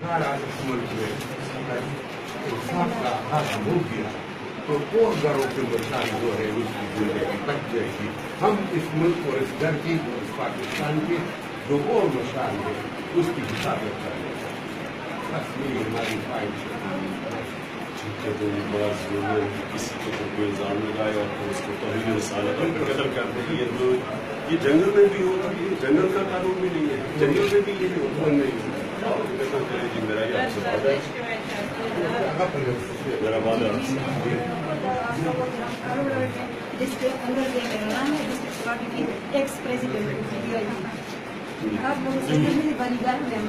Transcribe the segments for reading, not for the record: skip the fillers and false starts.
آج اس ملک میں انصاف کا حاصل ہو گیا تو اور گھروں کے مسائل جو ہے اس کی زندگی بچ جائے گی. ہم اس ملک اور اس گھر کی اور اس پاکستان کے جو اور مسائل ہیں اس کی حفاظت کریں. بس یہی ہماری خواہش ہے. کسی کو کوئی الزام لگائے اور اس کو توہین رسالت اور قتل کر دیں. یہ جنگل میں بھی ہوتا ہے. یہ جنگل کا قانون بھی نہیں ہے. جنگل میں بھی یہ ہوتا نہیں ہے. جی میرا یہ آپ سے بات ہے. میرا بات ہے جس کے اندر یہ نام ہے ڈسٹرکٹ پارٹی کی ایکس پریزیڈنٹ آپ لوگ بڑی گار میں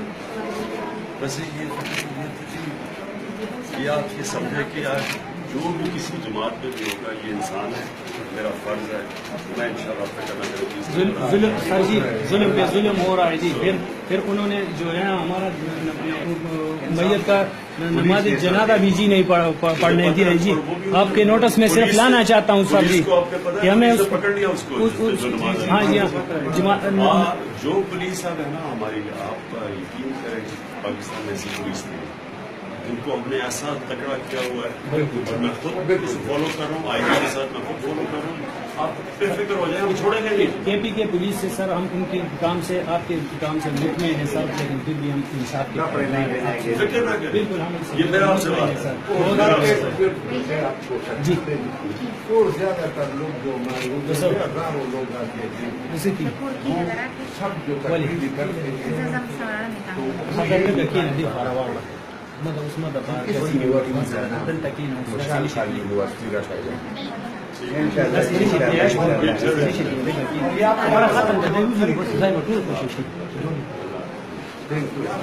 ویسے یہ آپ یہ سمجھے کہ آج جو بھی کسی جماعت میں بھی ہوگا یہ انسان ہے. میرا فرض ہے میں انشاءاللہ آپ کا کرنا سر جی ظلم پہ ظلم ہو رہا ہے جی. پھر انہوں نے جو ہے ہمارا میت کا نماز جنازہ بھی جی نہیں پڑھنے دیا جی. آپ کے نوٹس میں صرف لانا چاہتا ہوں سر جی کہ ہمیں پکڑ لیا اس کو. ہاں جی جو پولیس صاحب ہے نا ہماری, آپ یقین کریں پاکستان میں ایسی پولیس نہیں ہے ان کو ہم نے ایسا تکڑا کیا ہوا ہے. میں خود فالو کر رہا ہوں. آئی کے ساتھ میں خود فالو کر رہا ہوں. آپ بے فکر ہو جائیں, ہم چھوڑیں گے نہیں. کے پی کے پولیس سے سر ہم ان کے کام سے آپ کے کام سے مطمئن ہیں سر, لیکن پھر بھی ہم انصاف کے فکر نہ کریں. بالکل ہم یہ میرا آپ سے بات ہے. جی اور زیادہ تر لوگ جو ہزاروں لوگ آتے ہیں جیسے کہ سب جو تقریر کرتے ہیں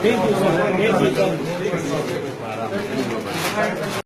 Thank you, sir.